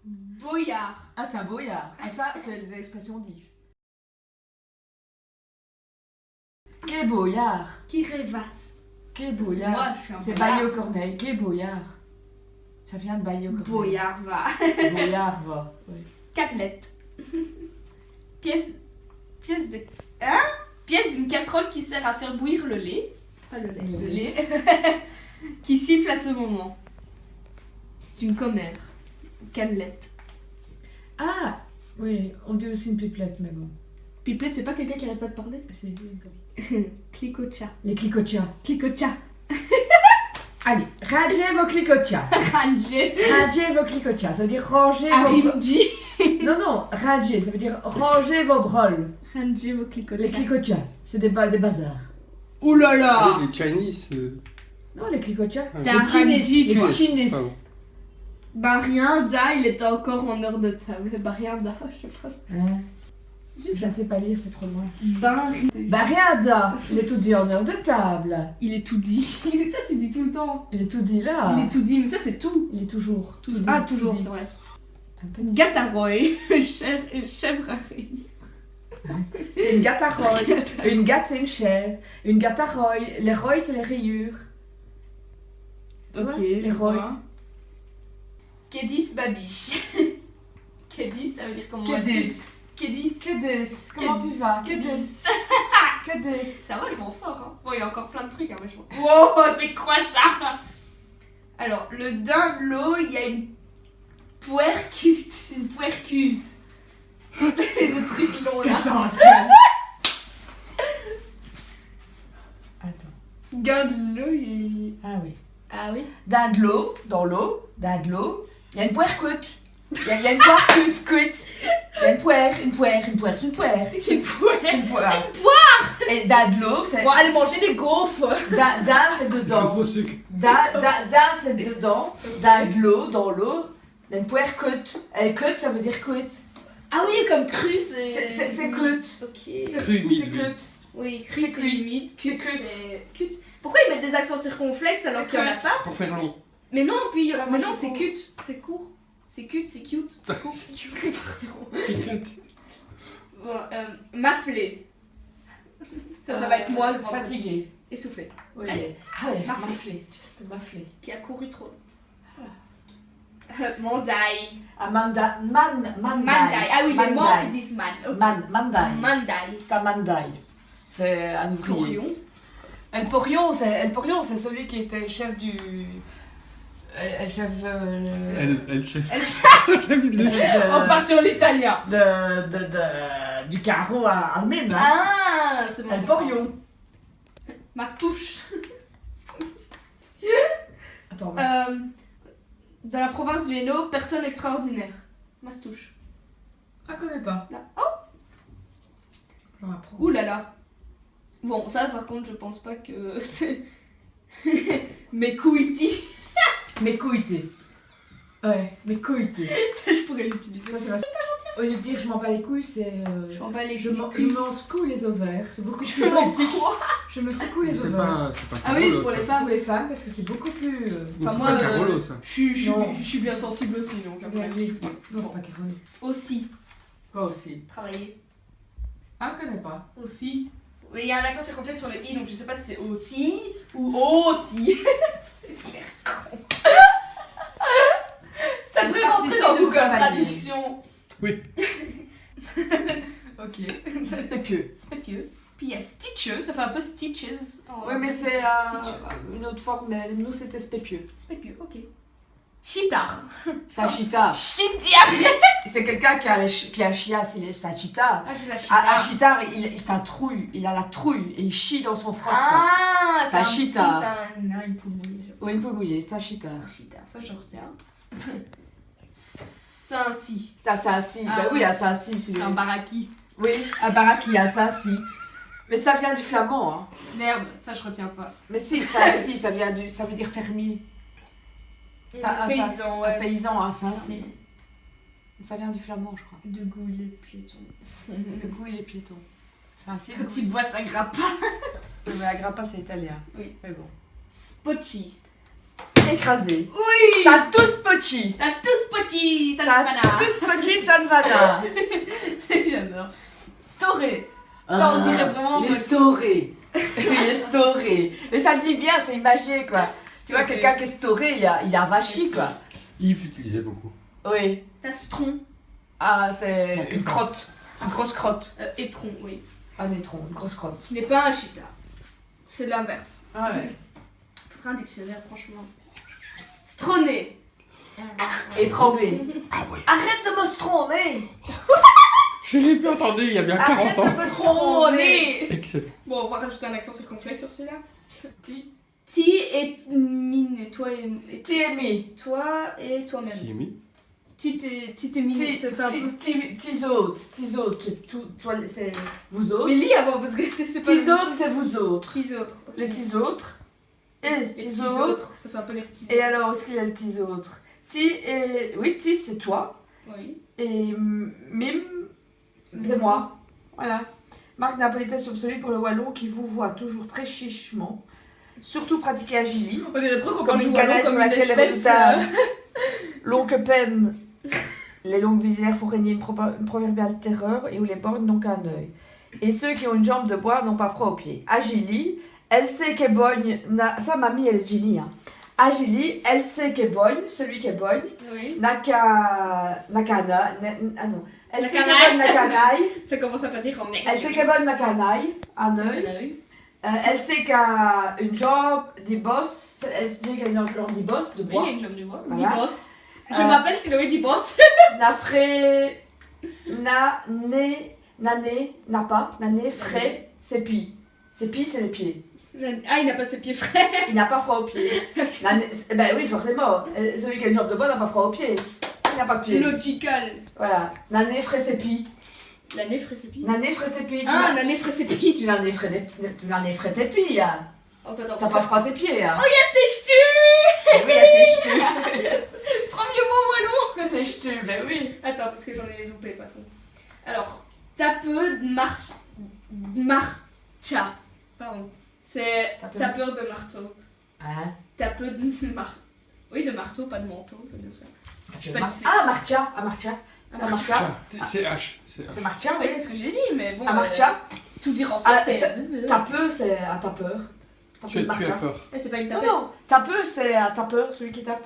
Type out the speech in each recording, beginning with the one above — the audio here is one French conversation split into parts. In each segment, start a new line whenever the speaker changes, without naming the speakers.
Boyard.
Ah, c'est un boyard. Ah, ça, c'est des expressions d'Yves. Qu'est boyard.
Qui rêvasse.
Qu'est
Moi,
boyard.
je suis un
C'est
boyard.
Bailly aux Corneilles. Qu'est boyard. Ça vient de Bailly aux Corneilles.
Boyard va.
Boyard va. Oui.
Cadelette. Pièce de... Hein? Pièce d'une casserole qui sert à faire bouillir le lait. Pas le lait. Le lait. Qui siffle à ce moment. C'est une commère. Cannelette.
Ah, oui, on dit aussi une pipelette, mais bon.
Pipelette, c'est pas quelqu'un qui arrête pas de parler?
C'est
Clicocha.
les clicotias.
Clicocha.
Allez, rangez vos clicotias.
Ranger.
Rangez vos clicotias, ça veut dire ranger vos...
Arinji.
Non, ranger, ça veut dire ranger vos broles.
Ranger vos clicocha.
Les clicotias, c'est des bazars.
Ouh là là.
Les Chinese.
Non, les clicotias.
T'es un
Les Chinese.
Ranji, toi.
Les Chinese.
Pardon.
Barianda, il était encore en heure de table. Barianda, je sais pas.
Hein,
Juste
je
là.
ne sais pas lire, c'est trop loin.
Barianda.
Bariada, il est tout dit en heure de table.
Il est tout dit. Ça, tu dis tout le temps.
Il est tout dit là.
Il est tout dit, mais ça, c'est tout.
Il est toujours. Tout dit,
Ah,
tout
toujours,
dit.
c'est vrai.
Un peu.
Gataroy. Chèvre à
Une gataroy. Une gâte, c'est une chèvre. Une gataroy. Les roy, c'est les rayures. Tu vois,
Ok,
les
je
roy.
vois. Kedis babiche. Kedis, ça veut dire comment?
Kedis.
Kedis.
Kedis, comment tu vas? Kedis. Kedis.
Ça va, je m'en sors. Hein. Bon, il y a encore plein de trucs. Hein, mais je... Wow, c'est quoi ça? Alors, le dindlo, il y a une puercute. Une puercute. Le truc long là.
Attends.
Dindlo, il...
Ah oui.
Ah oui.
Dans de l'eau, il y a une puercute. Il y a une puercute, cuite. Il y a une poire, c'est une poire.
Une poire.
C'est une poire.
Une poire.
Et dans de l'eau, c'est...
Bon, allez manger des gaufres.
Dans, c'est dedans.
Faux sucre.
Dans, c'est dedans. Dans de l'eau, il y a une poire cuite. Et cuite, ça veut dire cuite.
Ah oui, comme cru, c'est...
C'est cuite.
Ok.
C'est
Cru humide,
c'est
lui.
cuite.
Oui, cru,
C'est
c'est
cuit.
humide.
C'est
Cute,
cute.
c'est cute. Pourquoi ils mettent des accents circonflexes alors qu'il y en a pas?
Pour faire long.
Mais non, puis...
Bah,
mais
moi,
non,
je
c'est
trouve.
cute. C'est court. C'est cute, c'est cute.
D'accord.
C'est cute. Pardon. Bon, maflé. Ça va être moi le vendredi.
Fatigué.
Essoufflé.
Oui.
Allez.
Allez,
Maflé.
maflé. Juste maflé.
Qui a couru trop vite. Mandaï.
Ah, mandai.
Mandaï. Ah oui, les morts se disent man. Ok.
Mandai.
Mandaï.
C'est un mandai. C'est un ouvrier.
Porion.
El Porion, c'est celui qui était chef du... El chef...
Elle chef.
On part sur l'italien.
Du carreau à Almena.
Ah, c'est bon.
El Porion.
Mastouche.
Attends,
Dans la province du Hainaut, personne extraordinaire. Mastouche.
je connais pas.
Là. Oh.
J'en apprends.
Ouh là là. Bon, ça par contre, je pense pas que. Mes couilles.
Mes couilles. Ouais, mes couilles.
Ça, je pourrais l'utiliser.
Ça, c'est pas... Au lieu de dire je m'en bats les couilles, c'est...
Je m'en bats les
je
couilles.
m'en secoue les ovaires. C'est beaucoup plus
Je m'en
poétique.
crois.
Je me secoue les
C'est
ovaires.
pas
Ah oui,
Carolo,
pour les
ça.
femmes.
Pour les femmes, parce que c'est beaucoup plus...
Enfin,
C'est
moi,
pas Carolo, ça.
Non.
Je suis bien sensible aussi, donc après.
Non, c'est pas Caroline.
Aussi.
Quoi aussi?
Travailler.
Ah, je connais pas.
Aussi. Oui, il y a un accent circonflexe sur le i, donc je sais pas si c'est aussi ou aussi. C'est l'air con. Ça devrait rentrer dans Google Traduction.
Oui.
Ok.
C'est pépieux.
C'est pas pieux. Puis il y a Stitches, ça fait un peu Stitches.
Oui, mais c'est
Stitches.
une autre forme, mais nous c'était spépieux.
C'est pas pieux, ok. Chitar.
C'est un chita.
Chitar.
C'est quelqu'un qui a un chia, c'est un chita.
Ah, j'ai la
Un
chitar.
chitar, c'est un trouille, il a la trouille et il chie dans son froc.
Ah,
C'est un
petit-
chitar.
Non, une poule mouillée.
Oui, une poule mouillée, c'est un chitar.
Un chitar, ça je retiens. Saint-Si.
C'est un Saint-Si.
Ah
Ben oui,
ouais.
un Saint-Si.
C'est un baraki.
Oui, un baraki, un Saint-Si. Mais ça vient du flamand. Hein.
Merde, ça je retiens pas.
Mais si, Saint-Si, ça veut dire fermier. C'est un
Paysan,
un
ouais.
paysan, un Saint-Si. Ça vient du flamand, je crois.
De goût, les piétons.
Le goût et les piétons. Saint-Si.
Quand il boit sa grappa.
Mais la grappa, c'est italien.
Oui.
Mais bon.
Spotchi.
Écrasé.
Oui.
T'as tout spotchi.
T'as tout scotchy, ça va pas.
Tout scotchy, ça ne va pas.
J'adore. Storé. Ça, on dirait vraiment.
Les storés. Les storés. Mais ça le dit bien, c'est imagé, quoi. Tu vois, quelqu'un qui est storé, il a vachi, quoi.
Yves l'utilisait beaucoup.
Oui.
T'as stron.
Ah, c'est une crotte. Une grosse crotte.
Étron, oui.
Un étron, une grosse crotte.
Qui n'est pas un cheetah. C'est l'inverse.
Ah ouais.
Faudra un dictionnaire, franchement. Stronné.
Étranglé.
Ah oui.
Arrête de me stronner.
Je l'ai plus entendu il y a bien 40
Arrête de
ans.
me stronner.
Stronné.
Excellent.
Bon, on va rajouter un accent circonflexe sur celui-là. Ti et mine. Toi et
Tiemi.
toi et toi-même.
Jimmy.
Ti et mine. Ça fait un peu.
Tisote. Tisote, c'est tout. Toi, c'est vous autres.
Mais lis avant parce que c'est pas.
Tisote, c'est vous autres.
Tis autres. ok.
Les tis autres. Et
Les
tis
petits
autres.
autres. Ça fait un peu les petits
Et alors, est-ce qu'il y a le tis autres? Ti et. Oui, tis, c'est toi.
Oui.
Et mime, c'est moi. Voilà. Marque d'impolitesse absolue pour le wallon qui vous voit toujours très chichement. Surtout pratiquer agili.
On dirait trop qu'on
Comme
parle du
une
wallon
canaille
comme
sur
une
laquelle les
espèce.
résultats longs que peine. Les longues visières font régner une proverbiale terreur et où les bornes n'ont qu'un œil. Et ceux qui ont une jambe de bois n'ont pas froid aux pieds. Agili, elle sait qu'est bogne. Ça, mamie, elle est Gili. Hein. Agili, elle sait qu'est bogne, celui qui est bogne.
Oui.
Nakana. Ah non. Elle sait qu'est
Nakanaï.
bonne Nakanaï.
Ça commence à pas dire en mec.
Elle sait qu'est bonne Nakanaï. Un œil. Elle sait qu'à une jambe des bosses. Elle sait qu'elle a une jambe des bosses de
Oui,
bois.
il y a une jambe du bois.
Voilà.
Dit-boss. Je m'appelle Siloé Dit-boss.
Nafré. Nané. Nané. Napa. Nané. Frais. C'est pi. C'est pi, c'est les pieds.
Ah, il n'a pas ses pieds frais.
Il n'a pas froid aux pieds. Ben oui, forcément. Celui qui a une jambe de bois n'a pas froid aux pieds. Il n'a pas de pieds.
Logical.
Voilà. Nané. Frais, c'est pi.
La nez frais ses pieds.
Nané. Frais, c'est pi.
Ah, la nez frais ses pieds.
Tu n'en es frais tes pieds. Hein.
Oh, attends,
T'as pas froid tes pieds. Hein.
t'es jetu.
Oui, t'es jeté.
Premier mot wallon.
T'es jeté, ben oui.
Attends, parce que j'en ai loupé de toute façon. Alors, tapeux de marcha. Pardon. C'est
Tapeux.
tapeur de marteau.
Hein?
Tapeux de Oui, de marteau, pas de manteau, c'est bien sûr. Je suis pas dyslexique.
Ah, Marcha. Ah, Marcha.
Ah,
Ah,
marcha.
Marcha.
C'est H. C'est H.
C'est Marcha,
Oui,
oui.
c'est ce que j'ai dit, mais bon.
Ah, Marcha.
Tout dire en
Ah,
c'est.
Tapeux, c'est un tapeur.
Tu as peur.
C'est pas une
Non,
tapette.
non. Tapeux, c'est un tapeur, celui qui tape.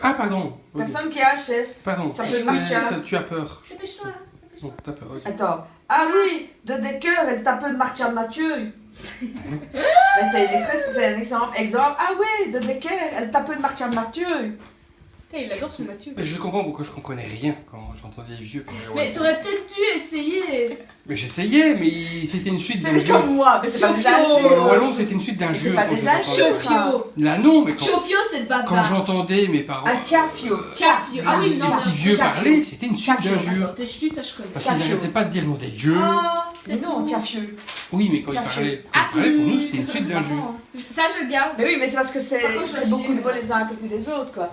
Ah, pardon. Ok.
Personne qui a un chef.
Pardon.
Ça
peut
C'est-
marcher.
Tu as peur.
Dépêche-toi.
Non, t'as peur. ok.
Attends. Ah oui, de Decker, elle tapeux de Marcha Mathieu. Ben, c'est un excellent exemple. Ah oui, de Decker, elle tapeux de Marcha Mathieu.
Putain, il adore son Mathieu.
Mais je comprends pourquoi je comprenais rien quand j'entendais les vieux.
Mais t'aurais peut-être dû essayer.
Mais j'essayais, mais c'était une suite
C'est
d'injures.
comme moi, mais c'est pas des
Chauffio.
Dans le
injures.
wallon, c'était une suite
C'est
d'injures.
pas
quand
des
je les entendais.
injures.
Chauffio.
Là, non, mais quand
Chauffio, c'est de
quand
baba.
j'entendais mes parents.
Un tiafio.
Chafio. Ah oui, non,
les
non.
petits vieux
Chafio.
parler, c'était une suite
Chafio.
d'injures.
Attends, t'es jetu, ça je connais.
Parce qu'ils
Chafio.
n'arrêtaient pas de dire nom des dieux.
Oh,
Mais
c'est
non,
tout.
tiafieux.
Oui, mais quand ils
Chafio.
parlaient,
Ah,
pour nous, c'était une suite d'injures.
Ça je garde.
Mais oui, mais c'est parce que
Par contre, je
c'est
vais
beaucoup
chier,
de mots les uns à côté des autres, quoi.